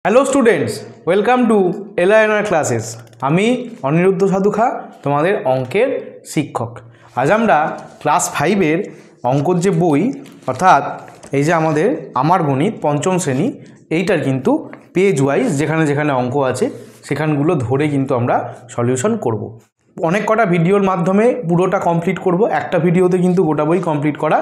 Hello students, welcome to LINR classes. আমি অনিরুদ্ধ সাধুখা, তোমাদের অঙ্কের শিক্ষক। আজ আমরা ক্লাস 5-এর অঙ্কর যে বই, অর্থাৎ এই যে আমাদের আমার গণিত পঞ্চম শ্রেণী, এইটার কিন্তু পেজ ওয়াইজ যেখানে যেখানে অঙ্ক আছে সেখানগুলো ধরে কিন্তু আমরা সলিউশন করব। অনেক কটা ভিডিওর মাধ্যমে পুরোটা কমপ্লিট করব, একটা ভিডিওতে কিন্তু গোটা বই কমপ্লিট করা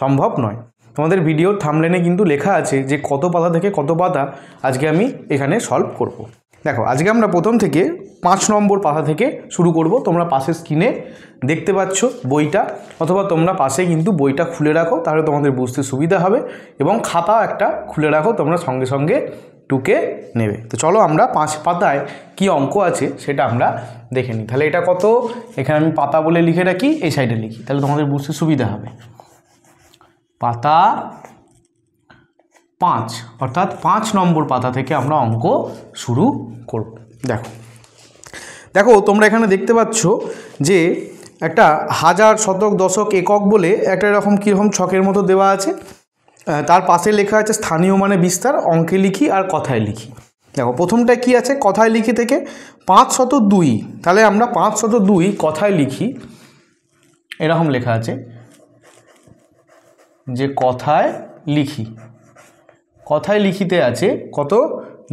সম্ভব নয়। তোমাদের ভিডিওর থাম্বনেলে কিন্তু লেখা আছে যে কত পাতা থেকে কত পাতা আজকে আমি এখানে সলভ করব। দেখো, আজকে আমরা প্রথম থেকে 5 নম্বর পাতা থেকে শুরু করব। তোমরা পাশে স্ক্রিনে দেখতে পাচ্ছ বইটা, অথবা তোমরা পাশে কিন্তু বইটা খুলে রাখো, তাহলে তোমাদের বুঝতে সুবিধা হবে, এবং খাতা একটা খুলে রাখো, তোমরা সঙ্গে সঙ্গে টুকে নেবে। তো চলো আমরা 5 পাতায় কি অঙ্ক আছে সেটা আমরা দেখে নিই। তাহলে এটা কত, এখানে আমি পাতা বলে লিখে রাখি, এই সাইডে লিখি, তাহলে তোমাদের বুঝতে সুবিধা হবে। পাতা 5, অর্থাৎ 5 নম্বর পাতা থেকে আমরা অঙ্ক শুরু করব। দেখো দেখো তোমরা এখানে দেখতে পাচ্ছ যে একটা হাজার, শতক, দশক, একক বলে একটা এরকম কীরকম ছকের মতো দেওয়া আছে। তার পাশে লেখা আছে স্থানীয় মানে বিস্তার, অঙ্কে লিখি আর কথায় লিখি। দেখো প্রথমটা কি আছে, কথায় লিখি থেকে 502, তাহলে আমরা 502 কথায় লিখি, এরকম লেখা আছে যে কথায় লিখি। কথায় লিখিতে আছে কত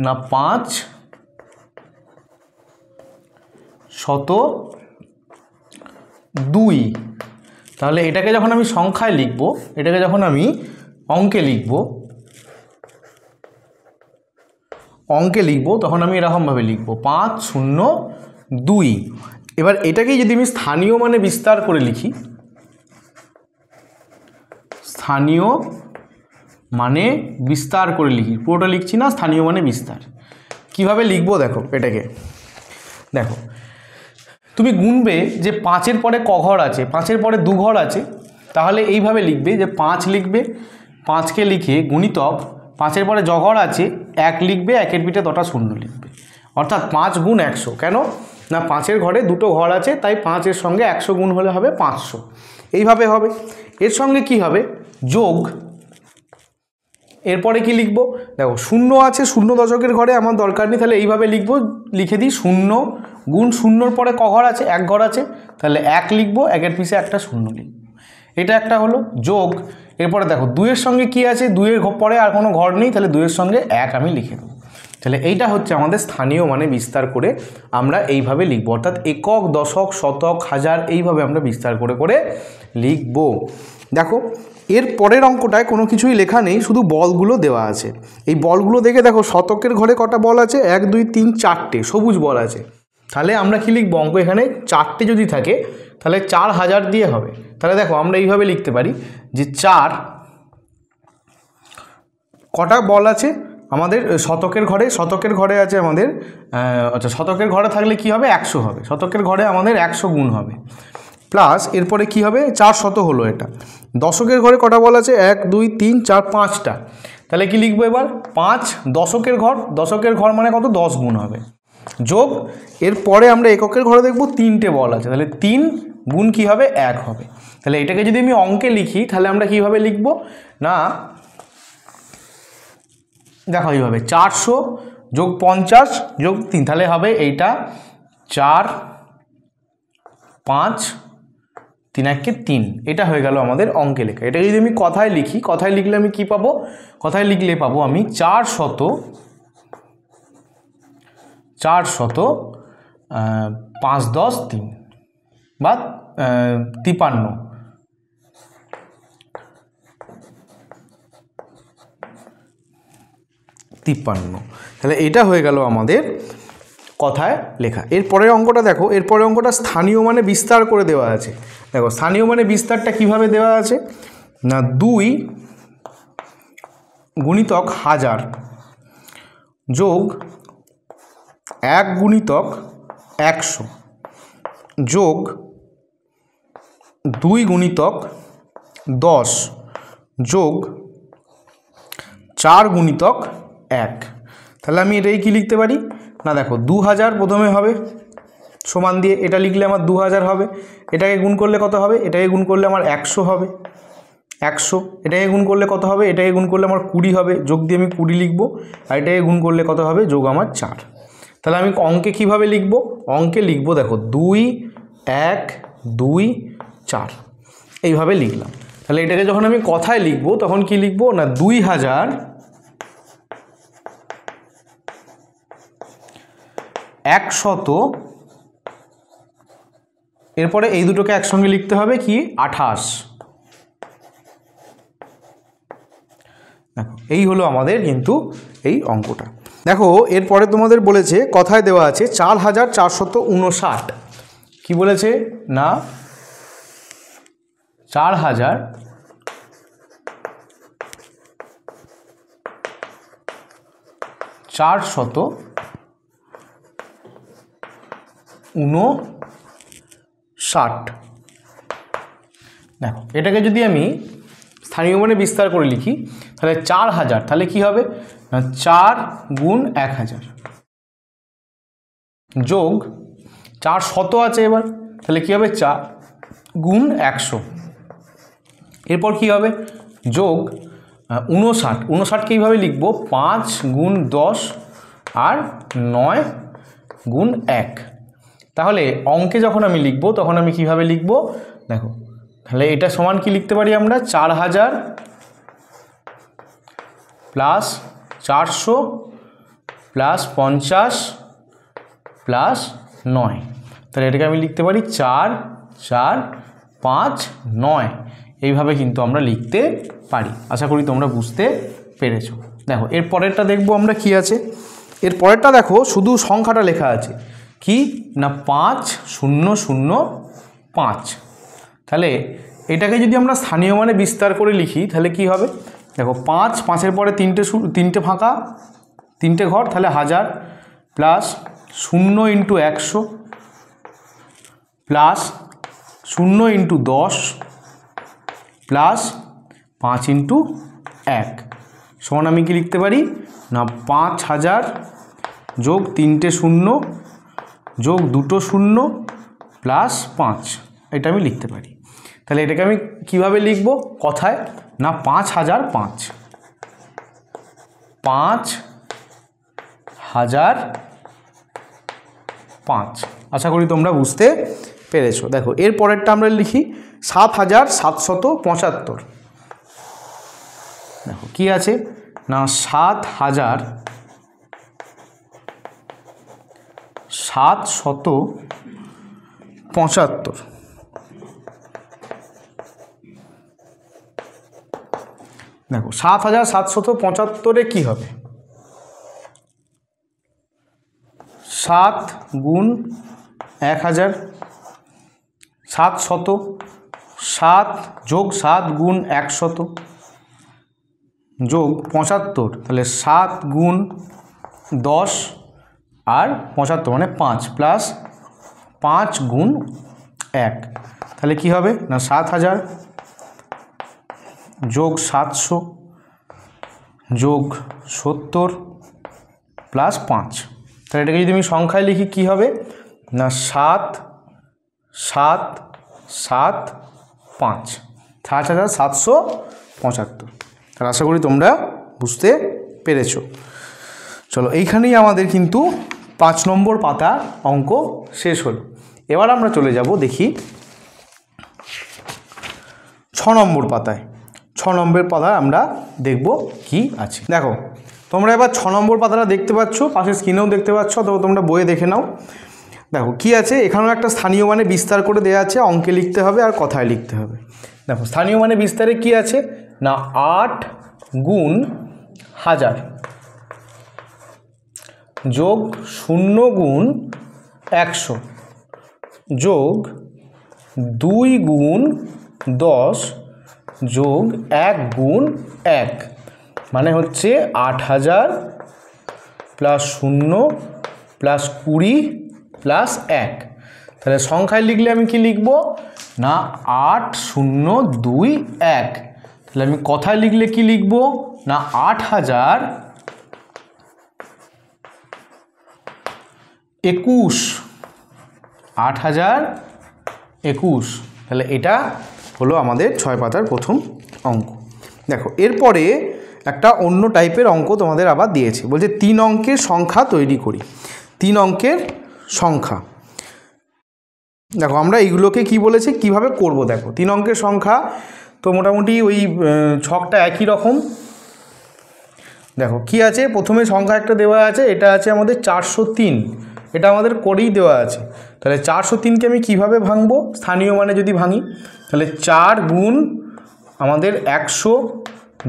না 502। তাহলে এটাকে যখন আমি সংখ্যায় লিখব, এটাকে যখন আমি অঙ্কে লিখব তখন আমি এরকমভাবে লিখব 502। এবার এটাকেই যদি আমি স্থানীয় মানে বিস্তার করে লিখি, স্থানীয় মানে বিস্তার করে লিখি, পুরোটা লিখছি না, স্থানীয় মানে বিস্তার। কিভাবে লিখবো দেখো, এটাকে দেখো, তুমি গুনবে যে 5-এর পরে ক ঘর আছে, 5-এর পরে 2 ঘর আছে, তাহলে এইভাবে লিখবে যে 5 লিখবে, 5কে লিখে গুণিতক 5-এর পরে য ঘর আছে 1 লিখবে, 1-এর পিঠে 2টা শূন্য লিখবে, অর্থাৎ 5 গুণ 100। কেন না 5-এর ঘরে 2টো ঘর আছে, তাই 5-এর সঙ্গে 100 গুণ হলে হবে 500। এইভাবে হবে। এর সঙ্গে কি হবে, যোগ। এরপরে কি লিখবো দেখো, শূন্য আছে, শূন্য দশকের ঘরে আমার দরকার নেই, তাহলে এইভাবে লিখবো, লিখে দিই 0 গুণ 0-র পরে ক ঘর আছে, 1 ঘর আছে, তাহলে 1 লিখবো, 1-এর পিছে একটা শূন্য লিখবো, এটা একটা হলো যোগ। এরপরে দেখো 2-এর সঙ্গে কি আছে, 2-এর পরে আর কোনো ঘর নেই, তাহলে 2-এর সঙ্গে 1 আমি লিখে দেবো। তাহলে এইটা হচ্ছে আমাদের স্থানীয় মানে বিস্তার করে আমরা এইভাবে লিখবো, অর্থাৎ একক, দশক, শতক, হাজার, এইভাবে আমরা বিস্তার করে করে লিখবো। দেখো এর পরের অঙ্কটায় কোনো কিছুই লেখা নেই, শুধু বলগুলো দেওয়া আছে। এই বলগুলো দেখে দেখো, শতকের ঘরে কটা বল আছে, 1 2 3 4টে সবুজ বল আছে। তাহলে আমরা কি লিখবো, অঙ্ক এখানে 4টে যদি থাকে তাহলে 4000 দিয়ে হবে। তাহলে দেখো আমরা এইভাবে লিখতে পারি যে 4 কটা বল আছে আমাদের শতকের ঘরে, শতকের ঘরে আছে আমাদের, আচ্ছা শতকের ঘরে থাকলে কি হবে, 100 হবে, শতকের ঘরে আমাদের 100 গুণ হবে, প্লাস এরপরে কি হবে, 400 হলো। এটা দশকের ঘরে কটা বল আছে, 1 2 3 4 5টা, তাহলে কি লিখবো এবার, 5 দশকের ঘর, দশকের ঘর মানে কত, 10 গুণ হবে, যোগ। এরপরে আমরা এককের ঘরে দেখব 3টে বল আছে, তাহলে 3 গুণ কি হবে, 1 হবে। তাহলে এটাকে যদি আমি অঙ্কে লিখি তাহলে আমরা কিভাবে লিখব না, দেখো এইভাবে 400 যোগ 50 যোগ 3, তাহলে হবে এইটা 4 5 3 1 3, এটা হয়ে গেল আমাদের অঙ্কে লেখা। এটা যদি আমি কথায় লিখি, কথায় লিখলে আমি কি পাবো, কথায় লিখলে পাবো আমি 400 5 10 3 বা 53। তাহলে এটা হয়ে গেল আমাদের কথায় লেখা। এরপরের অঙ্কটা দেখো, এরপরের অঙ্কটা স্থানীয় মানে বিস্তার করে দেওয়া আছে। দেখো স্থানীয় মানে বিস্তারটা কিভাবে দেওয়া আছে না, 2 গুণিতক 1000 যোগ 1 গুণিতক 100 যোগ 2 গুণিতক 10 যোগ 4 গুণিতক 1। তাহলে আমি এটাই কি লিখতে পারি না, দেখো 2000 প্রথমে হবে, সমান দিয়ে এটা লিখলে আমার 2000 হবে, এটাকে গুণ করলে কত হবে, এটাকে গুণ করলে আমার 100 হবে, 100, এটাকে গুণ করলে কত হবে, এটাকে গুণ করলে আমার 20 হবে, যোগ দিয়ে আমি 20 লিখবো, আর এটাকে গুণ করলে কত হবে, যোগ আমার 4। তাহলে আমি অঙ্কে কিভাবে লিখব, অঙ্কে লিখবো দেখো 2 1 2 4 এইভাবে লিখলাম। তাহলে এটাকে যখন আমি কথায় লিখবো তখন কি লিখবো না 2100, এরপরে এই দুটোকে একসঙ্গে লিখতে হবে কি 28। দেখো এই হলো আমাদের কিন্তু এই অঙ্কটা। দেখো এরপরে তোমাদের বলেছে কথায় দেওয়া আছে 4459, কি বলেছে না 4459। দেখো এটাকে যদি আমি স্থানীয় মানে বিস্তার করে লিখি তাহলে 4000, তাহলে কি হবে না 4 গুণ 1000 যোগ 400 আছে এবার, তাহলে কি হবে 4 গুণ 100, এরপর কি হবে যোগ 59, কীভাবে লিখবো 5 গুণ 10 আর 9 গুণ 1। তাহলে অঙ্কে যখন আমি লিখবো তখন আমি কিভাবে লিখবো দেখো, তাহলে এটা সমান কি লিখতে পারি আমরা 4000 প্লাস 400 প্লাস 50 প্লাস 9, তাহলে এটাকে আমি লিখতে পারি 4 4 5 9, এইভাবে কিন্তু আমরা লিখতে পারি। আশা করি তোমরা বুঝতে পেরেছো। দেখো এর পরেরটা দেখবো আমরা কি আছে, এর পরেরটা দেখো শুধু সংখ্যাটা লেখা আছে কি না 5005। তাহলে এটাকে যদি আমরা স্থানীয় মানে বিস্তার করে লিখি তাহলে কি হবে দেখো 5, 5-এর পরে তিনটে ফাঁকা, 3টে ঘর, তাহলে 1000 প্লাস 0 × 100 প্লাস 0 × 10 প্লাস 5 × 1 সমান আমি কি লিখতে পারি না 5000 যোগ 3টে 0 যোগ 2টো 0 প্লাস 5, এটা আমি লিখতে পারি। তাহলে এটাকে আমি কিভাবে লিখব কথায় না 5005, 5005। আশা করি তোমরা বুঝতে পেরেছো। দেখো এর পরেরটা আমরা লিখি 7775। দেখো কি আছে না 7775। দেখো 7775-এ কী হবে 7 গুণ 1000, 700 7 যোগ 7 গুণ 100 যোগ 75, তাহলে 7 গুণ 10 আর 75 মানে 5 প্লাস 5 গুণ 1, তাহলে কি হবে না 7000 যোগ 700 যোগ 70 প্লাস 5, তাহলে এটাকে যদি আমি সংখ্যায় লিখি কি হবে না 7 7 7 5, 7775। তাহলে আশা করি তোমরা বুঝতে পেরেছো। চলো এইখানেই আমাদের কিন্তু 5 নম্বর পাতা অঙ্ক শেষ হলো। এবার আমরা চলে যাব দেখি 6 নম্বর পাতায়। 6 নম্বর পাতায় আমরা দেখব কি আছে। দেখো তোমরা এবার 6 নম্বর পাতাটা দেখতে পাচ্ছ, পাশে স্ক্রিনেও দেখতে পাচ্ছ, তবে তোমরা বইয়ে দেখে নাও। দেখো কি আছে, এখানেও একটা স্থানীয় মানে বিস্তার করে দেওয়া আছে, অঙ্কে লিখতে হবে আর কথায় লিখতে হবে। দেখো স্থানীয় মানে বিস্তারে কি আছে না 8 গুণ 1000 যোগ 0 গুণ 100 যোগ 2 গুণ 10 যোগ 1 গুণ 1, মানে হচ্ছে 8000 প্লাস 0 প্লাস 20 প্লাস 1। তাহলে সংখ্যায় লিখলে আমি কি লিখব না 8021। তাহলে আমি কথায় লিখলে কি লিখব না 8021, 8021। তাহলে এটা হলো আমাদের 6 পাতার প্রথম অঙ্ক। দেখো এরপরে একটা অন্য টাইপের অঙ্ক তোমাদের আবার দিয়েছে, বলছে 3 অঙ্কের সংখ্যা তৈরি করি। 3 অঙ্কের সংখ্যা, দেখো আমরা এইগুলোকে কি বলেছি কিভাবে করব। দেখো 3 অঙ্কের সংখ্যা তো মোটামুটি ওই ছকটা একই রকম। দেখো কি আছে, প্রথমে সংখ্যা একটা দেওয়া আছে, এটা আছে আমাদের 403, এটা আমাদের করেই দেওয়া আছে। তাহলে 403কে আমি কিভাবে ভাঙবো, স্থানীয় মানে যদি ভাঙি, তাহলে 4 গুণ আমাদের 100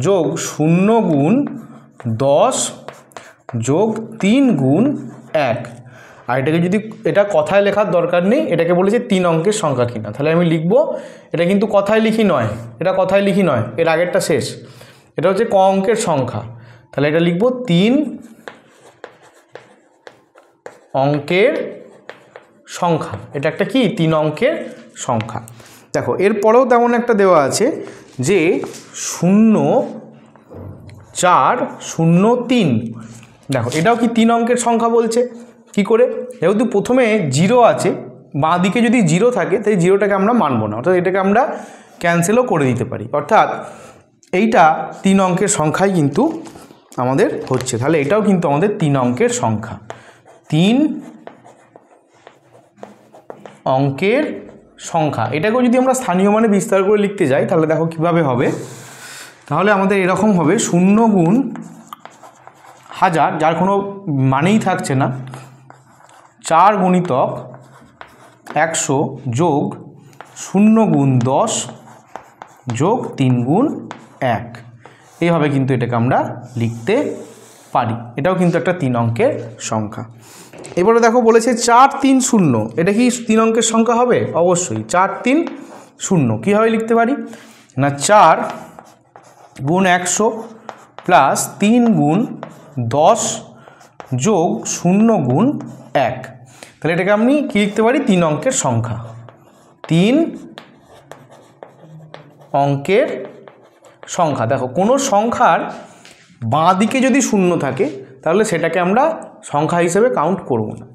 যোগ 0 গুণ 10 যোগ 3 গুণ 1। আর এটাকে যদি এটা কথায় লেখার দরকার নেই, এটাকে বলেছে 3 অঙ্কের সংখ্যা কিনা। তাহলে আমি লিখবো, এটা কিন্তু কথায় লিখি নয়, এটা কথায় লিখি নয়, এর আগেরটা শেষ, এটা হচ্ছে ক অঙ্কের সংখ্যা। তাহলে এটা লিখবো 3 অঙ্কের সংখ্যা, এটা একটা কি 3 অঙ্কের সংখ্যা। দেখো এরপরেও তেমন একটা দেওয়া আছে যে 0403, দেখো এটাও কি 3 অঙ্কের সংখ্যা বলছে। কি করে, যেহেতু প্রথমে 0 আছে, বাঁ দিকে যদি 0 থাকে তাই 0টাকে আমরা মানব না, অর্থাৎ এটাকে আমরা ক্যান্সেলও করে দিতে পারি, অর্থাৎ এইটা 3 অঙ্কের সংখ্যাই কিন্তু আমাদের হচ্ছে। তাহলে এটাও কিন্তু আমাদের 3 অঙ্কের সংখ্যা, 3 অঙ্কের সংখ্যা। এটাকেও যদি আমরা স্থানীয় মানে বিস্তার করে লিখতে যাই তাহলে দেখো কিভাবে হবে, তাহলে আমাদের এরকম হবে 0 গুণ 1000, যার কোনো মানেই থাকছে না, 4 গুণিতক 100 যোগ 0 গুণ 10 যোগ 3 গুণ 1। এইভাবে কিন্তু এটাকে আমরা লিখতে পারি, এটাও কিন্তু একটা 3 অঙ্কের সংখ্যা। এবারে দেখো বলেছে 430, এটা কি 3 অঙ্কের সংখ্যা হবে? অবশ্যই। 430 কীভাবে লিখতে পারি না, 4 গুণ 100 প্লাস 3 গুণ 10 যোগ 0 গুণ 1। তাহলে এটাকে আমি কী লিখতে পারি, 3 অঙ্কের সংখ্যা, 3 অঙ্কের সংখ্যা। দেখো কোনো সংখ্যার বাঁ দিকে যদি 0 থাকে তাহলে সেটাকে আমরা সংখ্যা হিসেবে কাউন্ট করব না,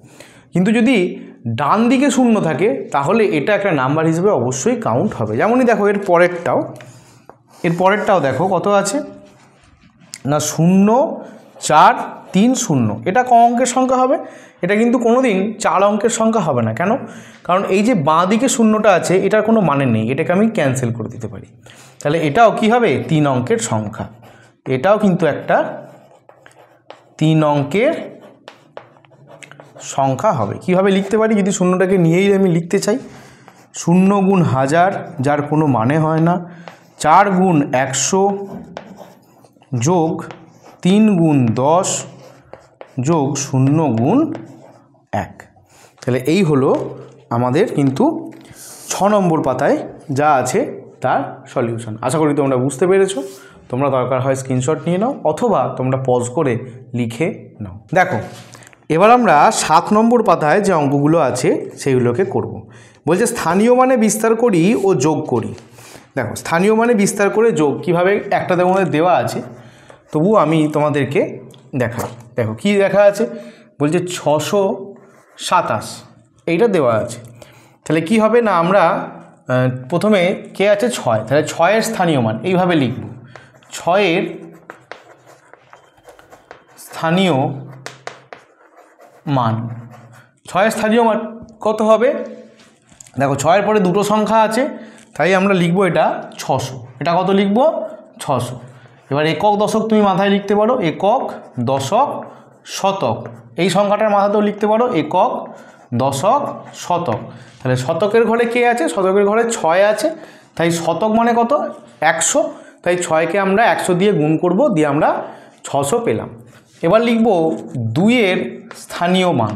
কিন্তু যদি ডান দিকে 0 থাকে তাহলে এটা একটা নাম্বার হিসেবে অবশ্যই কাউন্ট হবে। যেমনই দেখো এর পরেরটাও দেখো কত আছে না, 0430, এটা ক অঙ্কের সংখ্যা হবে? এটা কিন্তু কোনো দিন 4 অঙ্কের সংখ্যা হবে না। কেন? কারণ এই যে বাঁ দিকে 0টা আছে এটার কোনো মানে নেই, এটাকে আমি ক্যান্সেল করে দিতে পারি। তাহলে এটাও কি হবে, 3 অঙ্কের সংখ্যা, এটাও কিন্তু একটা 3 অঙ্কের সংখ্যা হবে। কিভাবে লিখতে পারি, যদি 0টাকে নিয়েই আমি লিখতে চাই, 0 গুণ 1000, যার কোনো মানে হয় না, 4 গুণ 100 যোগ 3 গুণ 10 যোগ 0 গুণ 1। তাহলে এই হলো আমাদের কিন্তু 6 নম্বর পাতায় যা আছে তার সলিউশন। আশা করি তোমরা বুঝতে পেরেছো। তোমরা দরকার হয় স্ক্রিনশট নিয়ে নাও অথবা তোমরা পজ করে লিখে নাও। দেখো এবার আমরা 7 নম্বর পাতায় যে অঙ্কগুলো আছে সেইগুলোকে করব। বলছে স্থানীয় মানে বিস্তার করি ও যোগ করি। দেখো স্থানীয় মানে বিস্তার করে যোগ কীভাবে, একটা তোমাদের দেওয়া আছে, তবু আমি তোমাদেরকে দেখাই। দেখো কি দেখা আছে, বলছে 627, এইটা দেওয়া আছে। তাহলে কি হবে না, আমরা প্রথমে কে আছে 6, তাহলে 6-এর স্থানীয় মান এইভাবে লিখব, 6-এর স্থানীয় মান, 6-এর স্থানীয় মান কত হবে? দেখো 6-এর পরে দুটো সংখ্যা আছে, তাই আমরা লিখব এটা 600। এটা কত লিখব? 600। এবার একক দশক তুমি মাথায় লিখতে পারো, একক দশক শতক, এই সংখ্যাটার মাথাতেও লিখতে পারো একক দশক শতক। তাহলে শতকের ঘরে কে আছে? শতকের ঘরে 6 আছে, তাই শতক মানে কত? 100, তাই 6কে আমরা 100 দিয়ে গুণ করব, দিয়ে আমরা 600 পেলাম। এবার লিখব 2-এর স্থানীয় মান।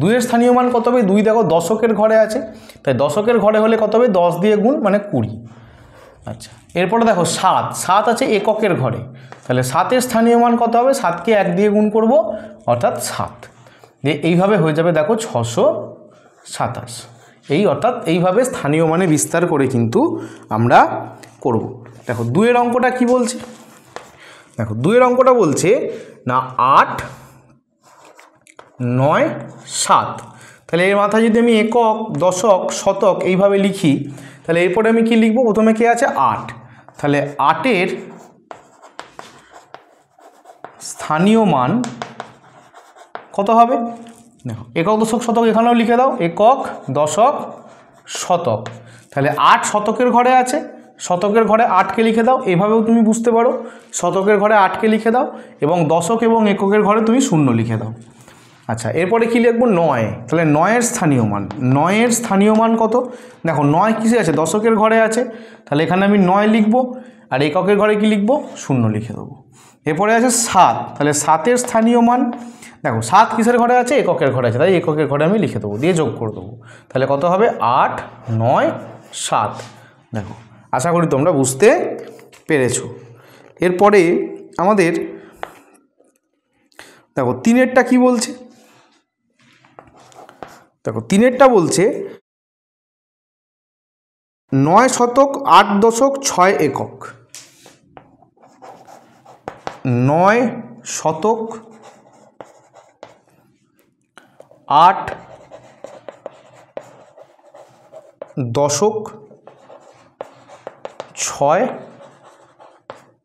2-এর স্থানীয় মান কত হবে? 2 দেখো দশকের ঘরে আছে, তাই দশকের ঘরে হলে কত হবে? 10 দিয়ে গুণ মানে 20। আচ্ছা, এরপরে দেখো 7 আছে এককের ঘরে, তাহলে 7-এর স্থানীয় মান কত হবে? 7কে 1 দিয়ে গুণ করব, অর্থাৎ 7 দিয়ে এইভাবে হয়ে যাবে দেখো 627। এই অর্থাৎ এইভাবে স্থানীয় মানে বিস্তার করে কিন্তু আমরা করব। দেখো 2-এর অঙ্কটা কি বলছে? দেখো 2-এর অঙ্কটা বলছে না 8, 9, 7। তাহলে এর মাথায় যদি আমি একক দশক শতক এইভাবে লিখি, তাহলে এরপরে আমি কি লিখব? প্রথমে কে আছে? 8, তাহলে 8-এর স্থানীয় মান কত হবে? দেখো একক দশক শতক এখানেও লিখে দাও, একক দশক শতক। তাহলে 8 শতকের ঘরে আছে, শতকের ঘরে 8কে লিখে দাও, এভাবেও তুমি বুঝতে পারো। শতকের ঘরে 8কে লিখে দাও এবং দশক এবং এককের ঘরে তুমি 0 লিখে দাও। আচ্ছা, এরপরে কি লিখবো? 9। তাহলে 9-এর স্থানীয় মান, 9-এর স্থানীয় মান কত? দেখো 9 কিসে আছে? দশকের ঘরে আছে, তাহলে এখানে আমি 9 লিখবো, আর এককের ঘরে কি লিখবো? 0 লিখে দেবো। এরপরে আছে 7, তাহলে 7-এর স্থানীয় মান, দেখো 7 কিসের ঘরে আছে? এককের ঘরে আছে, তাই এককের ঘরে আমি লিখে দেবো, দিয়ে যোগ করে দেবো। তাহলে কত হবে? 8, 9, 7। দেখো, আশা করি তোমরা বুঝতে পেরেছো। এরপরে আমাদের দেখো 3-এরটা কি বলছে? দেখো 3-এরটা বলছে 9 শতক 8 দশক 6 একক। 9 শতক 8 দশক 6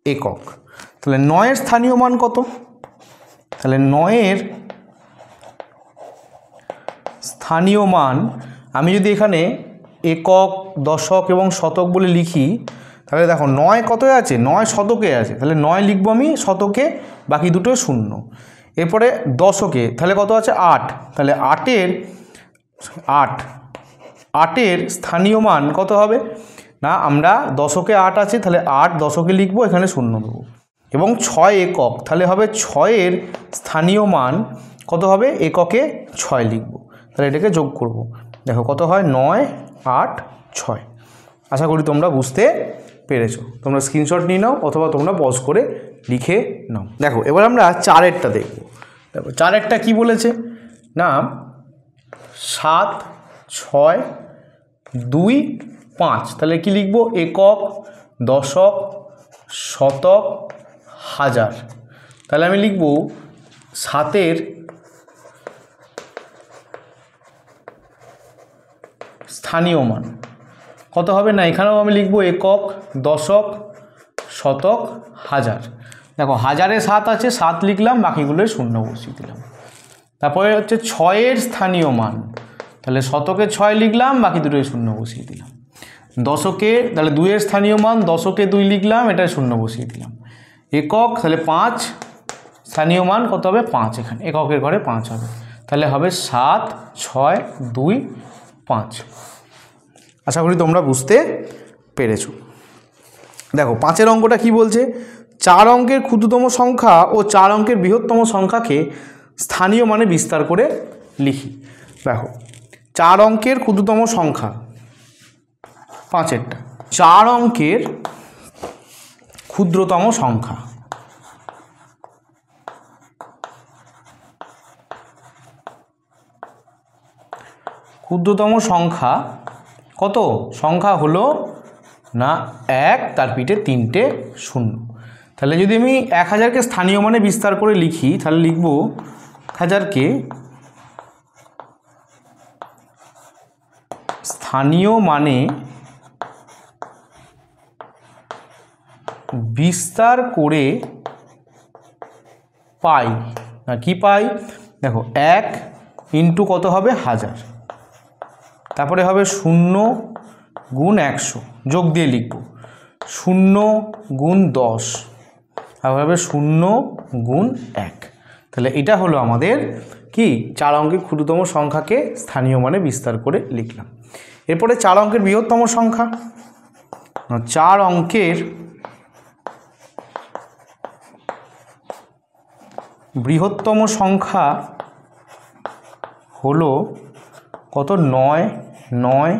একক। তাহলে 9-এর স্থানীয় মান কত? তাহলে 9-এর স্থানীয় মান আমি যদি এখানে একক দশক এবং শতক বলে লিখি, তাহলে দেখো 9 কত আছে? 9 শতকে আছে, তাহলে 9 লিখবো আমি শতকে, বাকি দুটো 0। এরপরে দশকে তাহলে কত আছে? 8, তাহলে 8-এর স্থানীয় মান কত হবে? না, আমরা দশকে 8 আছে, তাহলে 8 দশকে লিখবো, এখানে 0 দেবো। এবং 6 একক, তাহলে হবে 6-এর স্থানীয় মান কত হবে? এককে 6 লিখবো, তাহলে এটাকে যোগ করব। দেখো কত হয়? 9, 8, 6। আশা করি তোমরা বুঝতে পেরেছো। তোমরা স্ক্রিনশট নিয়ে নাও অথবা তোমরা পজ করে লিখে নাও। দেখো এবার আমরা 4-এরটা দেখব। দেখো 4-এরটা কি বলেছে? না 7, 6, 2, 5। তাহলে কি লিখবো? একক দশক শতক হাজার। তাহলে আমি লিখবো 7-এর স্থানীয় মান কত হবে? না, এখানেও আমি লিখবো একক দশক শতক হাজার। দেখো 1000-এ 7 আছে, 7 লিখলাম, বাকিগুলোয় 0 বসিয়ে দিলাম। তারপরে হচ্ছে 6-এর স্থানীয় মান, তাহলে শতকে 6 লিখলাম, বাকি দুটোয় 0 বসিয়ে দিলাম। দশকে তাহলে 2-এর স্থানীয় মান, দশকে 2 লিখলাম, এটা 0 বসিয়ে দিলাম। একক তাহলে 5, স্থানীয় মান কত হবে? 5, এখানে এককের ঘরে 5 হবে, তাহলে হবে 7, 6, 2, 5। আশা করি তোমরা বুঝতে পেরেছো। দেখো 5-এর অঙ্কটা কি বলছে? 4 অঙ্কের ক্ষুদ্রতম সংখ্যা ও 4 অঙ্কের বৃহত্তম সংখ্যাকে স্থানীয় মানে বিস্তার করে লিখি। দেখো 4 অঙ্কের ক্ষুদ্রতম সংখ্যা, 5-এরটা 4 অঙ্কের ক্ষুদ্রতম সংখ্যা, ক্ষুদ্রতম সংখ্যা কত? সংখ্যা হলো না 1, তার পিঠে 3টে 0। তাহলে যদি আমি 1000-কে স্থানীয় মানে বিস্তার করে লিখি, তাহলে লিখব 1000-কে স্থানীয় মানে বিস্তার করে পাই। না কি পাই? দেখো 1 ইন্টু কত হবে? 1000, তারপরে হবে 0 গুণ 100, যোগ দিয়ে লিখব 0 গুণ 10, তারপরে হবে 0 গুণ 1। তাহলে এটা হলো আমাদের কি? 4 অঙ্কের ক্ষুদ্রতম সংখ্যাকে স্থানীয় মানে বিস্তার করে লিখলাম। এরপরে 4 অঙ্কের বৃহত্তম সংখ্যা, 4 অঙ্কের বৃহত্তম সংখ্যা হলো কত? 9, 9,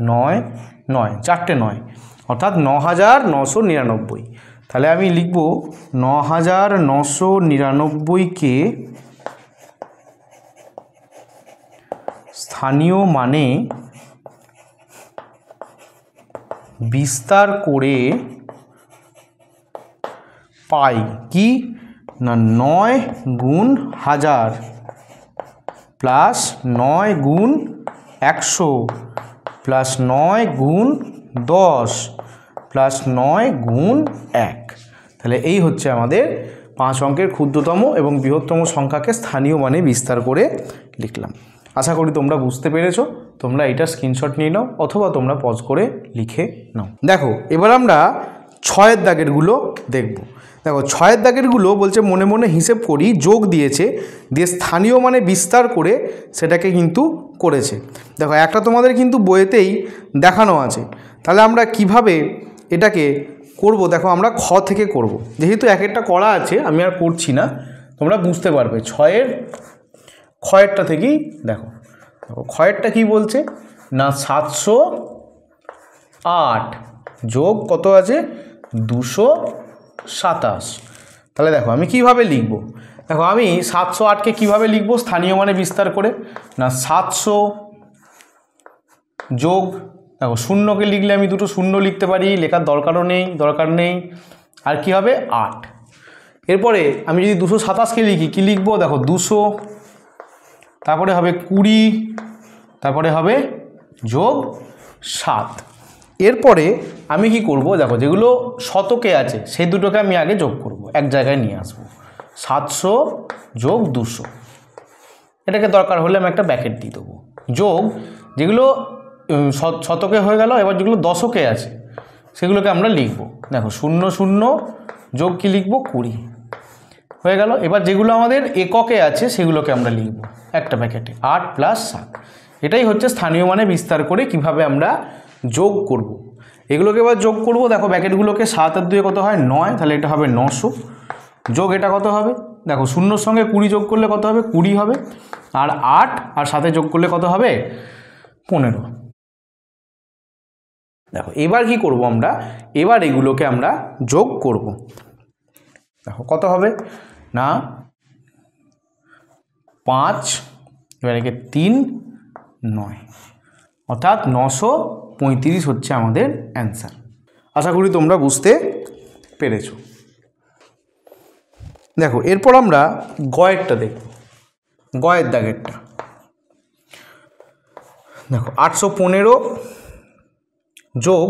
9, 9, 4টে 9, অর্থাৎ 9999। তাহলে আমি লিখব 9999-কে স্থানীয় মানে বিস্তার করে পাই কি? না 9 গুণ 1000 প্লাস 9 গুণ 100 প্লাস 9 গুণ 10 প্লাস 9 গুণ 1। তাহলে এই হচ্ছে আমাদের 5 অঙ্কের ক্ষুদ্রতম এবং বৃহত্তম সংখ্যাকে স্থানীয় মানে বিস্তার করে লিখলাম। আশা করি তোমরা বুঝতে পেরেছো। তোমরা এটা স্ক্রিনশট নিয়ে নাও অথবা তোমরা পজ করে লিখে নাও। দেখো এবার আমরা 6-এর দাগেরগুলো দেখব। দেখো 6-এর দাগেরগুলো বলছে মনে মনে হিসেব করি, যোগ দিয়েছে, দিয়ে স্থানীয় মানে বিস্তার করে সেটাকে কিন্তু করেছে। দেখো একটা তোমাদের কিন্তু বইয়েতেই দেখানো আছে। তাহলে আমরা কিভাবে এটাকে করব, দেখো আমরা খ থেকে করব। যেহেতু এক একটা করা আছে আমি আর করছি না, তোমরা বুঝতে পারবে। 6-এর খয়েরটা থেকেই দেখো। দেখো খয়েরটা কি বলছে না 708 যোগ কত আছে 227। তাহলে দেখো আমি কিভাবে লিখব, দেখো আমি 708কে কিভাবে লিখব স্থানীয় মানে বিস্তার করে, না 700 যোগ, দেখো শূন্যকে লিখলে আমি দুটো শূন্য লিখতে পারি, লেখার দরকার নেই। আর কি হবে 8। এরপরে আমি যদি 227কে লিখি কি লিখবো, দেখো 200, তারপরে হবে 20, তারপরে হবে যোগ 7। এরপরে আমি কি করব, দেখো যেগুলো শতকে আছে সেই দুটোকে আমি আগে যোগ করব, এক জায়গায় নিয়ে আসবো। 700 যোগ 200, এটাকে দরকার হলে আমি একটা ব্র্যাকেট দিয়ে দেবো। যোগ যেগুলো শতকে হয়ে গেল, এবার যেগুলো দশকে আছে সেগুলোকে আমরা লিখব। দেখো 00 যোগ কি লিখব 20 হয়ে গেল। এবার যেগুলো আমাদের এককে আছে সেগুলোকে আমরা লিখব একটা ব্র্যাকেটে 8 + 7। এটাই হচ্ছে স্থানীয় মানে বিস্তার করে কিভাবে আমরা যোগ করব। এগুলোকে এবার যোগ করব। দেখো ব্র্যাকেটগুলোকে 7 আর 2 কত হয় 9, তাহলে এটা হবে 900 যোগ এটা কত হবে, দেখো 0-র সঙ্গে 20 যোগ করলে কত হবে 20 হবে, আর 8 আর 7 যোগ করলে কত হবে 15। দেখো এবার কি করব আমরা, এবার এগুলোকে আমরা যোগ করব। দেখো কত হবে না 5, এবার একে 3 9, অর্থাৎ 935 হচ্ছে আমাদের অ্যান্সার। আশা করি তোমরা বুঝতে পেরেছো। দেখো এরপর আমরা গয়েরটা দেখব, গয়ের দাগেরটা। দেখো 815 যোগ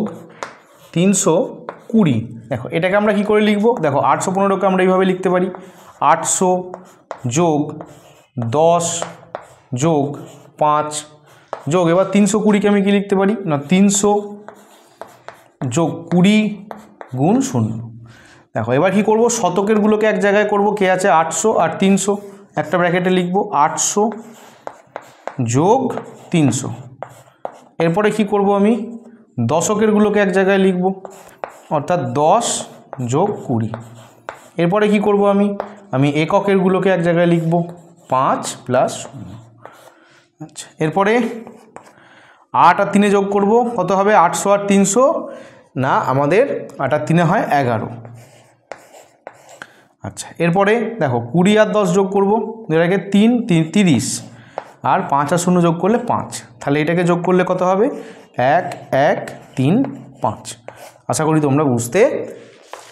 320। দেখো এটাকে আমরা কি করে লিখব, দেখো 815কে আমরা এইভাবে লিখতে পারি 800 যোগ 10 যোগ 5 যোগ, এবার 320কে আমি কি লিখতে পারি না 300 যোগ 20 গুণ 0। দেখো এবার কি করব, শতকেরগুলোকে এক জায়গায় করব, কে আছে 800 আর 300, একটা ব্র্যাকেটে লিখব 800 যোগ 300। এরপরে কি করব, আমি দশকেরগুলোকে এক জায়গায় লিখব, অর্থাৎ 10 যোগ 20। এরপরে কি করব, আমি এককেরগুলোকে এক জায়গায় লিখব 5 + 0। আচ্ছা এরপরে 8 আর 3 যোগ করব, কত হবে 800 আর 300, না আমাদের 8 আর 3 হয় 11। আচ্ছা এরপরে দেখো 20 আর 10 যোগ করব, এটাকে 3 30, আর 5 আর 0 যোগ করলে 5, তাহলে এটাকে যোগ করলে কত হবে 1 1 3 5। আশা করি তোমরা বুঝতে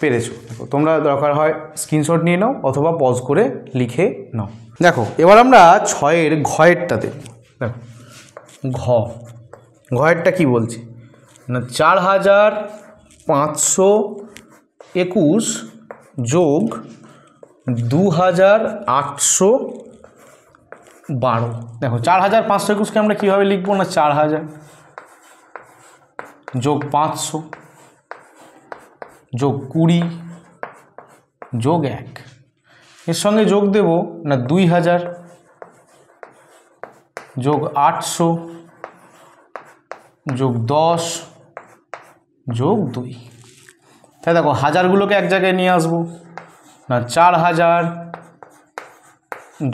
পেরেছো। দেখো তোমরা দরকার হয় স্ক্রিনশট নিয়ে নাও অথবা পজ করে লিখে নাও। দেখো এবার আমরা 6-এর ঘয়েরটা দেখব। দেখো ঘয়েরটা কি বলছে না 4521 যোগ 2812। দেখো 4521কে আমরা কীভাবে লিখবো না 4000 যোগ 500 যোগ 20 যোগ 1, এর সঙ্গে যোগ দেব না 2000 যোগ 800 যোগ 10 যোগ 2। তাই দেখো হাজারগুলোকে এক জায়গায় নিয়ে আসবো, না 4000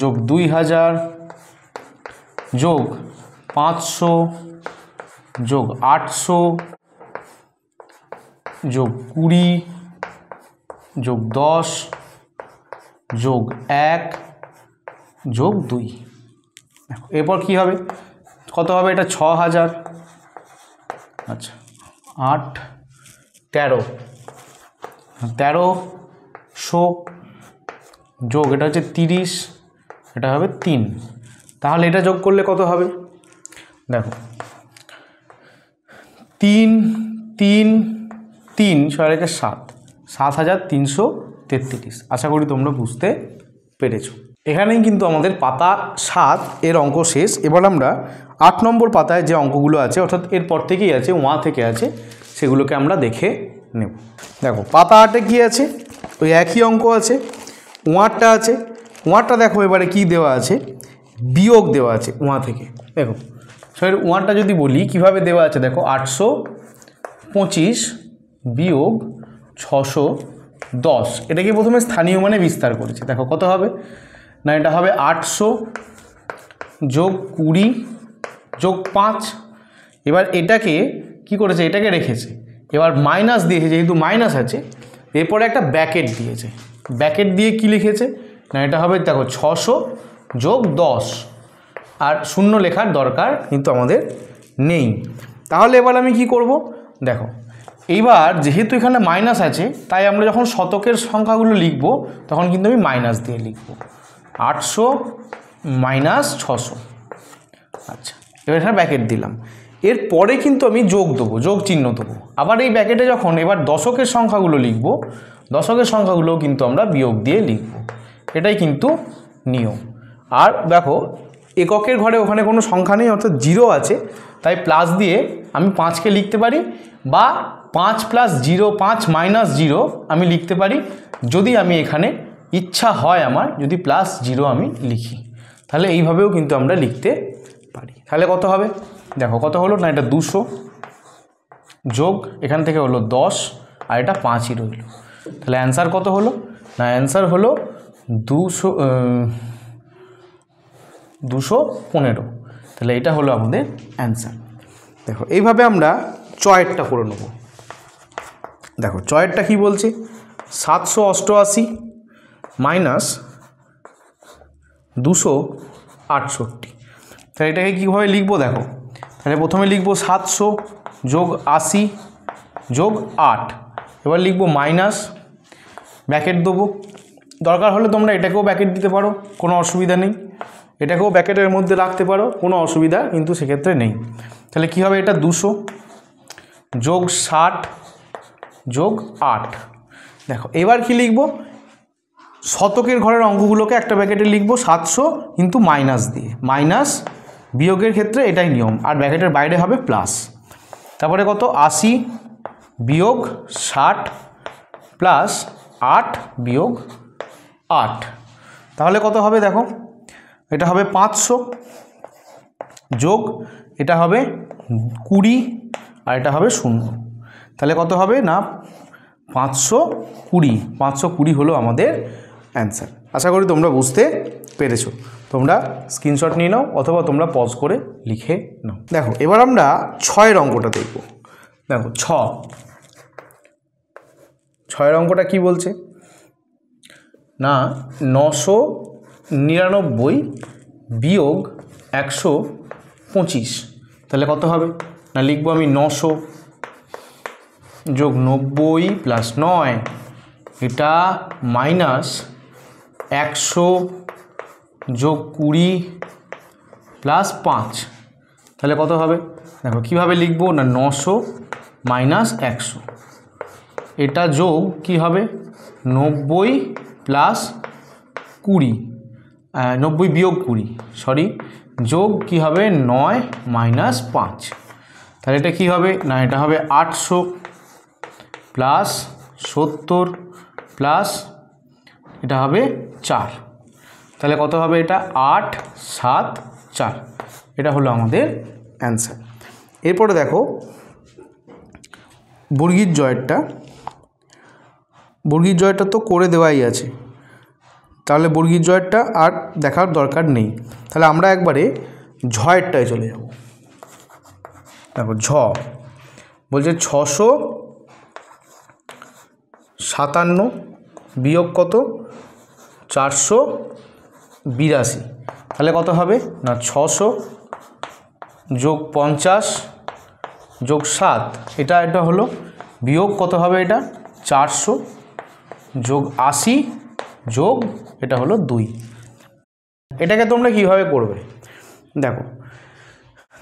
যোগ 2000 যোগ 500 যোগ 800 যোগ 20 যোগ 10 যোগ 1 যোগ 2। দেখো এরপর কি হবে, কত হবে এটা 6000। আচ্ছা 8 13 1300 যোগ এটা হচ্ছে 30, এটা হবে 3, তাহলে এটা যোগ করলে কত হবে, দেখো 3 3 3 6 রেখে 7 7333। আশা করি তোমরা বুঝতে পেরেছো। এখানেই কিন্তু আমাদের পাতা 7 এর অঙ্ক শেষ। এবার আমরা 8 নম্বর পাতায় যে অঙ্কগুলো আছে অর্থাৎ এরপর থেকেই আছে, ওয়া থেকে আছে, সেগুলোকে আমরা দেখে নেব। দেখো পাতা 8-এ কী আছে, ওই একই অঙ্ক আছে, ওয়ারটা আছে। ওয়ারটা দেখো এবারে কি দেওয়া আছে, বিয়োগ দেওয়া আছে ওয়া থেকে। দেখো সরি ওয়ারটা যদি বলি কিভাবে দেওয়া আছে, দেখো 825 বিয়োগ 610, এটাকে প্রথমে স্থানীয় মানে বিস্তার করেছে। দেখো কত হবে না, এটা হবে 800 যোগ 20 যোগ 5। এবার এটাকে কি করেছে, এটাকে রেখেছে, এবার মাইনাস দিয়েছে, যেহেতু মাইনাস আছে এরপরে একটা ব্যাকেট দিয়েছে। ব্যাকেট দিয়ে কি লিখেছে না, এটা হবে দেখো 600 যোগ 10, আর শূন্য লেখার দরকার কিন্তু আমাদের নেই। তাহলে এবার আমি কি করব, দেখো এইবার যেহেতু এখানে মাইনাস আছে তাই আমরা যখন শতকের সংখ্যাগুলো লিখব তখন কিন্তু আমি মাইনাস দিয়ে লিখব, 800 মাইনাস 600। আচ্ছা এবার এখানে ব্যাকেট দিলাম, এরপরে কিন্তু আমি যোগ দেবো, যোগ চিহ্ন দেবো। আবার এই ব্যাকেটে যখন এবার দশকের সংখ্যাগুলো লিখব, দশকের সংখ্যাগুলোও কিন্তু আমরা বিয়োগ দিয়ে লিখব, এটাই কিন্তু নিয়ম। আর দেখো এককের ঘরে ওখানে কোনো সংখ্যা নেই অর্থাৎ 0 আছে, তাই প্লাস দিয়ে আমি 5কে লিখতে পারি, বা 5 প্লাস 0 5 মাইনাস 0 আমি লিখতে পারি, যদি আমি এখানে ইচ্ছা হয় আমার যদি প্লাস 0 আমি লিখি, তাহলে এইভাবেও কিন্তু আমরা লিখতে পারি। তাহলে কত হবে, দেখো কত হলো না, এটা 200 যোগ এখান থেকে হলো 10 আর এটা 5ই রইল। তাহলে অ্যান্সার কত হলো না, অ্যান্সার হলো 215। তাহলে এটা হলো আমাদের অ্যান্সার। দেখো এইভাবে আমরা চয়েরটা করে নেব। দেখো চয়েরটা কি বলছে, 788 মাইনাস 268। তাহলে এটাকে কীভাবে লিখবো, দেখো তাহলে প্রথমে লিখবো 700 যোগ 80 যোগ 8, এবার লিখবো মাইনাস, ব্যাকেট দেবো। দরকার হলে তোমরা এটাকেও ব্যাকেট দিতে পারো, কোনো অসুবিধা নেই, এটাকেও ব্যাকেটের মধ্যে রাখতে পারো, কোনো অসুবিধা কিন্তু সেক্ষেত্রে নেই। তাহলে কী হবে, এটা 200 যোগ 60 যোগ 8। দেখো এবার কি লিখবো, শতকের ঘরের অঙ্কগুলোকে একটা ব্যাকেটে লিখবো 700 কিন্তু মাইনাস দিয়ে, মাইনাস বিয়োগের ক্ষেত্রে এটাই নিয়ম, আর ব্যাকেটের বাইরে হবে প্লাস। তারপরে কত 80 বিয়োগ 60 প্লাস 8 বিয়োগ 8, তাহলে কত হবে, দেখো এটা হবে 500 যোগ এটা হবে 20 আর এটা হবে 0, তাহলে কত হবে না 520। 520 হলো আমাদের অ্যান্সার। আশা করি তোমরা বুঝতে পেরেছো। তোমরা স্ক্রিনশট নিয়ে নাও অথবা তোমরা পজ করে লিখে নাও। দেখো এবার আমরা 6-এর অঙ্কটা দেখব। দেখো 6-এর অঙ্কটা কি বলছে না, 999 বিয়োগ 125। তাহলে কত হবে না, লিখবো আমি 900 যোগ 90 প্লাস 9, এটা মাইনাস 100 যোগ 20 প্লাস 5। তাহলে কত হবে, দেখো কীভাবে লিখবো না, 900 মাইনাস 100, এটা যোগ কি হবে 90 প্লাস 20, 90 বিয়োগ 20 সরি, যোগ কি হবে 9 মাইনাস 5। তাহলে এটা কি হবে না, এটা হবে 800 প্লাস 70 প্লাস এটা হবে 4। তাহলে কত হবে, এটা 8 7 4, এটা হলো আমাদের অ্যান্সার। এরপরে দেখো বর্গীর জয়েরটা, বর্গীর জয়েরটা তো করে দেওয়াই আছে, তাহলে বর্গীর জয়েরটা আর দেখার দরকার নেই। তাহলে আমরা একবারে ঝয়েরটায় চলে যাব। দেখো ঝ বলছে 657 বিয়োগ কত 482, তাহলে কত হবে না 600 যোগ 50 যোগ 7, এটা হলো বিয়োগ কত হবে, এটা 400 যোগ 80 যোগ এটা হলো 2। এটাকে তোমরা কিভাবে করবে, দেখো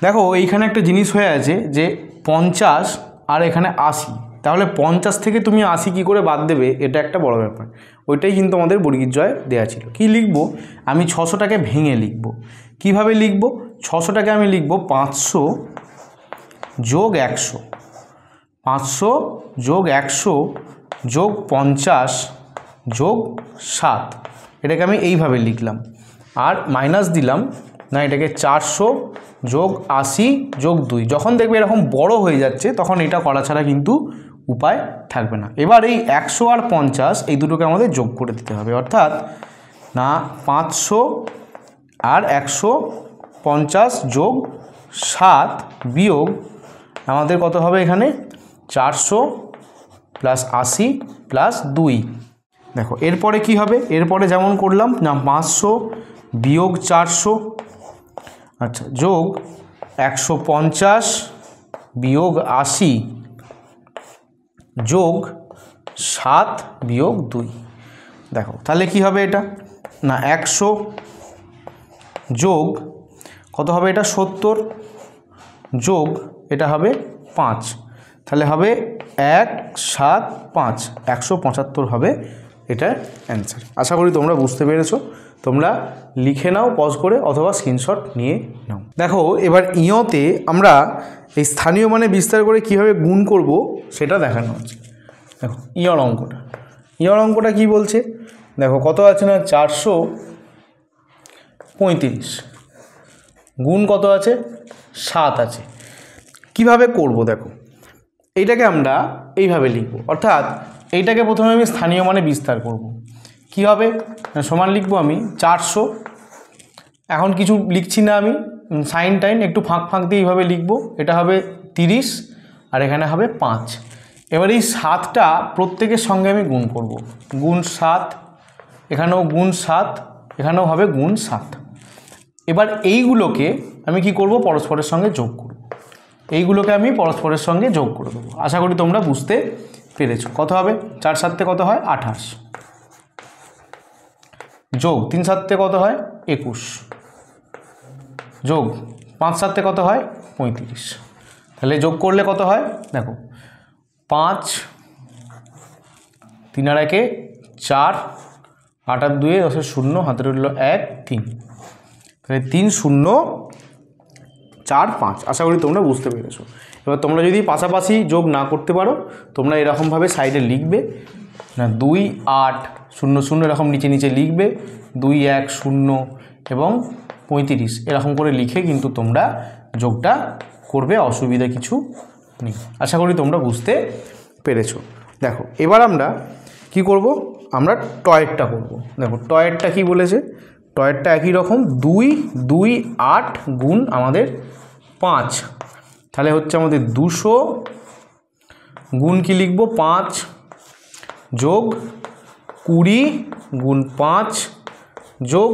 দেখো এইখানে একটা জিনিস হয়ে আছে যে 50 আর এখানে 80, তাহলে 50 থেকে তুমি 80 কী করে বাদ দেবে, এটা একটা বড় ব্যাপার। ওইটাই কিন্তু আমাদের বর্গীর জয় দেওয়া ছিল। কি লিখব, আমি 600টাকে ভেঙে লিখব। কিভাবে লিখব, 600টাকে আমি লিখব 500 যোগ 100, 500 যোগ 100 যোগ 50 যোগ 7, এটাকে আমি এইভাবে লিখলাম। আর মাইনাস দিলাম না, এটাকে 400 যোগ 80 যোগ 2। যখন দেখবে এরকম বড় হয়ে যাচ্ছে তখন এটা করা ছাড়া কিন্তু উপায় থাকবে না। এবার এই 100 আর 50 এই দুটোকে আমাদের যোগ করে দিতে হবে, অর্থাৎ না 500 আর 150 যোগ 7 বিয়োগ আমাদের কত হবে এখানে 400 প্লাস 80 প্লাস 2। দেখো এরপরে কি হবে, এরপরে যেমন করলাম না 500 বিয়োগ 400, আচ্ছা, যোগ 150 বিয়োগ 80 যোগ 7 বিয়োগ 2। দেখো তাহলে কি হবে এটা না 100 যোগ কত হবে এটা 70 যোগ এটা হবে 5, তাহলে হবে 1 7 5 175 হবে এটা অ্যান্সার। আশা করি তোমরা বুঝতে পেরেছো। তোমরা লিখে নাও পজ করে অথবা স্ক্রিনশট নিয়ে নাও। দেখো এবার ইয়তে আমরা এই স্থানীয় মানে বিস্তার করে কিভাবে গুণ করব সেটা দেখানো হচ্ছে। দেখো ইয়র অঙ্কটা কি বলছে, দেখো কত আছে না 435 গুণ কত আছে 7 আছে। কিভাবে করব, দেখো এইটাকে আমরা এইভাবে লিখব, অর্থাৎ এইটাকে প্রথমে আমি স্থানীয় মানে বিস্তার করব। কি হবে, সমান লিখব আমি 400, এখন কিছু লিখছি না আমি, সাইন টাইন একটু ফাঁক দিয়ে এইভাবে লিখব। এটা হবে 30 আর এখানে হবে 5। এবার এই 7টা প্রত্যেকের সঙ্গে আমি গুণ করব, গুণ 7, এখানেও গুণ 7, এখানেও হবে গুণ 7। এবার এইগুলোকে আমি কি করব, পরস্পরের সঙ্গে যোগ করব। এইগুলোকে আমি পরস্পরের সঙ্গে যোগ করে দেবো। আশা করি তোমরা বুঝতে পেরেছো। কত হবে 4 7 কত হয় 28, যোগ 3 7 কত হয় 21, যোগ 5 7 কত হয় 35। তাহলে যোগ করলে কত হয়, দেখো 5 3 আর 1 4, 8 আর 2 10 0, হাতে রইল 1 3, তাহলে 3 0 4 5। আশা করি তোমরা বুঝতে পেরেছো। এবার তোমরা যদি পাশাপাশি যোগ না করতে পারো তোমরা এরকমভাবে সাইডে লিখবে না 2 8 0 0 এরকম নিচে লিখবে, 2 1 0 এবং 35 এরকম করে লিখে কিন্তু তোমরা যোগটা করবে, অসুবিধা কিছু নেই। আশা করি তোমরা বুঝতে পেরেছো। দেখো এবার আমরা কি করব, আমরা টয়েরটা করব। দেখো টয়েরটা কি বলেছে, টয়েরটা একই রকম 2 2 8 গুণ আমাদের 5, তাহলে হচ্ছে আমাদের 200 গুণ কি লিখব 5 যোগ 20 গুণ 5 যোগ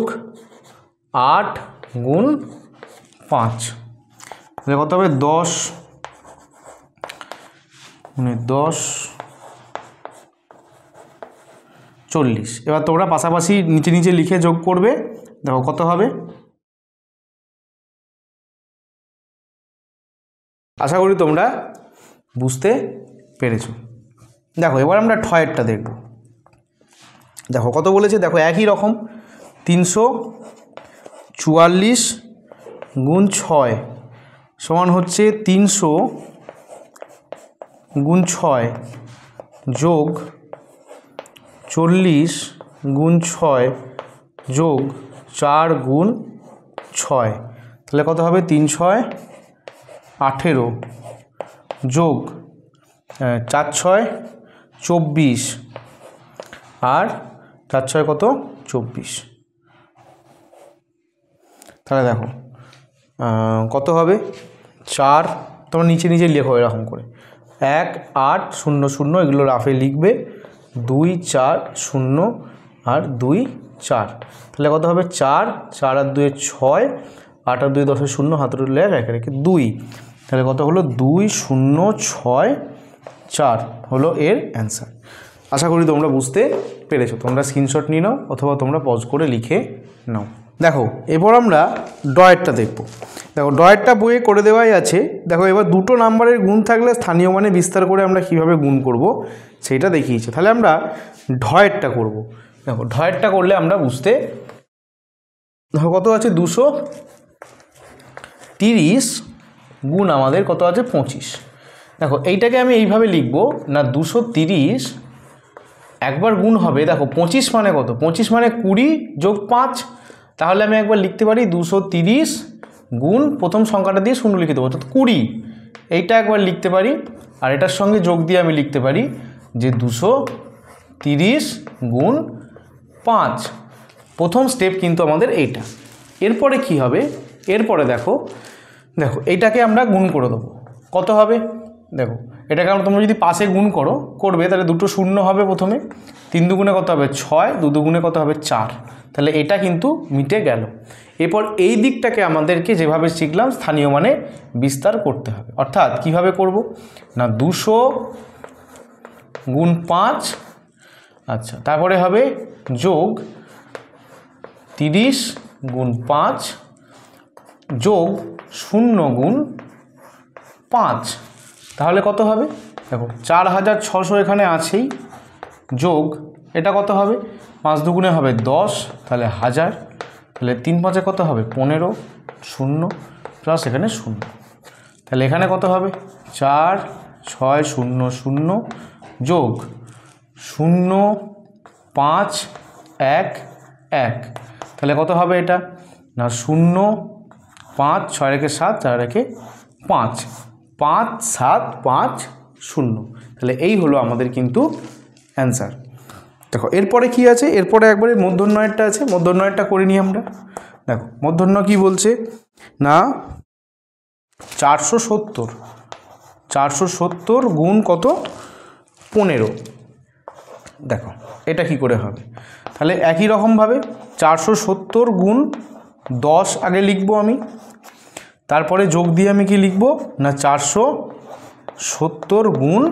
8 গুণ 5, তাহলে কত হবে 10 মানে 10 40। এবার তোমরা পাশাপাশি নিচে লিখে যোগ করবে। দেখো কত হবে, আশা করি তোমরা বুঝতে পেরেছো। দেখো এবার আমরা ঠয়েরটা দেখব। দেখো কত বলেছে, দেখো একই রকম 344 গুণ 6 সমান হচ্ছে 300 গুণ 6 যোগ 40 গুণ 6 যোগ 4 গুণ 6, তাহলে কত হবে 3 6 18 যোগ 4 6 24 আর 4 6 কত 24। তাহলে দেখো কত হবে 4, তোমরা নিচে লেখো এরকম করে 1 8 0 0 এগুলো রাফে লিখবে, 2 4 0 আর 2 4, তাহলে কত হবে 4 4 আর 2 6, 8 আর 2 10 0, হাতে রইল 1 1 রেখে 2, তাহলে কত হলো 2 0 6 4 হলো এর অ্যান্সার। আশা করি তোমরা বুঝতে পেরেছো। তোমরা স্ক্রিনশট নিয়ে নাও অথবা তোমরা পজ করে লিখে নাও। দেখো এরপর আমরা ডয়েরটা দেখব। দেখো ডয়েরটা বইয়ে করে দেওয়াই আছে। দেখো এবার দুটো নাম্বারের গুণ থাকলে স্থানীয় মানে বিস্তার করে আমরা কিভাবে গুণ করব সেইটা দেখিয়েছে। তাহলে আমরা ঢয়েরটা করব। দেখো ঢয়েরটা করলে আমরা বুঝতে, দেখো কত আছে 230 গুণ আমাদের কত আছে 25। দেখো এইটাকে আমি এইভাবে লিখব না, 230 একবার গুণ হবে, দেখো 25 মানে কত, 25 মানে 20 যোগ 5। তাহলে আমি একবার লিখতে পারি 230 গুণ প্রথম সংখ্যাটা দিয়ে শূন্য লিখে দেবো, অর্থাৎ 20। এইটা একবার লিখতে পারি, আর এটার সঙ্গে যোগ দিয়ে আমি লিখতে পারি যে 230 গুণ 5। প্রথম স্টেপ কিন্তু আমাদের এইটা। এরপরে কি হবে, এরপরে দেখো এইটাকে আমরা গুণ করে দেবো। কত হবে, দেখো এটাকে আমরা, তোমরা যদি পাশে গুণ করবে তাহলে দুটো শূন্য হবে প্রথমে, 3 দুগুণে কত হবে 6, 2 দুগুণে কত হবে 4। তাহলে এটা কিন্তু মিটে গেল। এরপর এই দিকটাকে আমাদেরকে যেভাবে শিখলাম স্থানীয় মানে বিস্তার করতে হবে। অর্থাৎ কিভাবে করব না, 200 গুণ 5, আচ্ছা তারপরে হবে যোগ 30 গুণ 5 যোগ 0 গুণ 5। তাহলে কত হবে, দেখো 4600 এখানে আছেই, যোগ এটা কত হবে, 5 দুগুণে হবে 10, তাহলে 1000, তাহলে 3 5-এ কত হবে 15, 0 প্লাস এখানে 0। তাহলে এখানে কত হবে 4 6 0 0 যোগ 0 5 1 1। তাহলে কত হবে এটা না, 0 5 6 রেখে 7 4 রেখে 5 5 7 5 0। তাহলে এই হলো আমাদের কিন্তু অ্যান্সার। দেখো এরপরে কি আছে, এরপরে একবারে মূর্ধন্যটা আছে, মূর্ধন্যটা করে নিই আমরা। দেখো মূর্ধন্য কি বলছে না, 470 গুণ কত 15। দেখো এটা কি করে হবে, তাহলে একই রকমভাবে 470 গুণ 10 আগে লিখব আমি, তারপরে যোগ দিয়ে আমি কি লিখব না 470 গুণ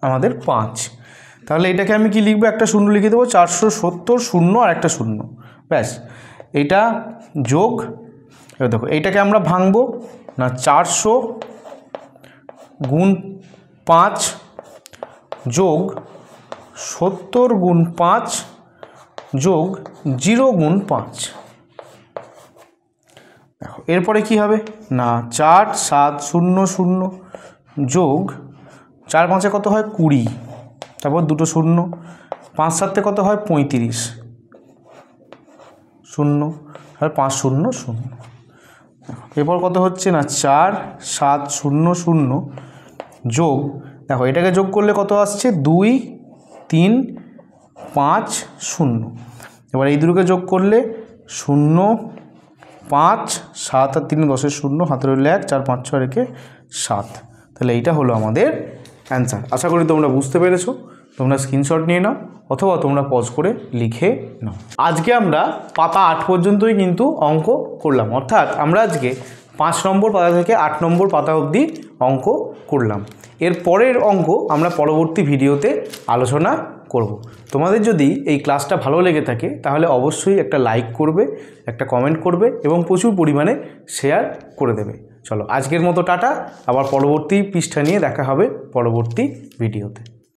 আমাদের 5। তাহলে এটাকে আমি কি লিখবো, একটা শূন্য লিখে দেবো, 470 শূন্য আর একটা শূন্য, ব্যাস এটা যোগ। এবার দেখো এইটাকে আমরা ভাঙবো না, 400 গুণ 5 যোগ 70 গুণ 5 যোগ 0 গুণ 5। দেখো এরপরে কি হবে না, 4 7 0 0 যোগ 4 5-এ কত হয় 20, তারপর দুটো শূন্য, 5 7-এ কত হয় 35, 0 আর 5 0 0। এরপর কত হচ্ছে না, 4 7 0 0 যোগ, দেখো এটাকে যোগ করলে কত আসছে 2 3 5 0। এবার এই দুটোকে যোগ করলে 0 5 7 আর 3 10-এর 0, হাতে রইলে 1 4 5 6 রেখে 7। তাহলে এইটা হলো আমাদের অ্যান্সার। আশা করি তোমরা বুঝতে পেরেছো। তোমরা স্ক্রিনশট নিয়ে নাও অথবা তোমরা পজ করে লিখে নাও। আজকে আমরা পাতা 8 পর্যন্তই কিন্তু অঙ্ক করলাম, অর্থাৎ আমরা আজকে 5 নম্বর পাতা থেকে 8 নম্বর পাতা অবধি অঙ্ক করলাম। এর পরের অঙ্ক আমরা পরবর্তী ভিডিওতে আলোচনা করব। তোমাদের যদি এই ক্লাসটা ভালো লেগে থাকে তাহলে অবশ্যই একটা লাইক করবে, একটা কমেন্ট করবে এবং প্রচুর পরিমাণে শেয়ার করে দেবে। চলো আজকের মতো টাটা, আবার পরবর্তী পৃষ্ঠা নিয়ে দেখা হবে পরবর্তী ভিডিওতে।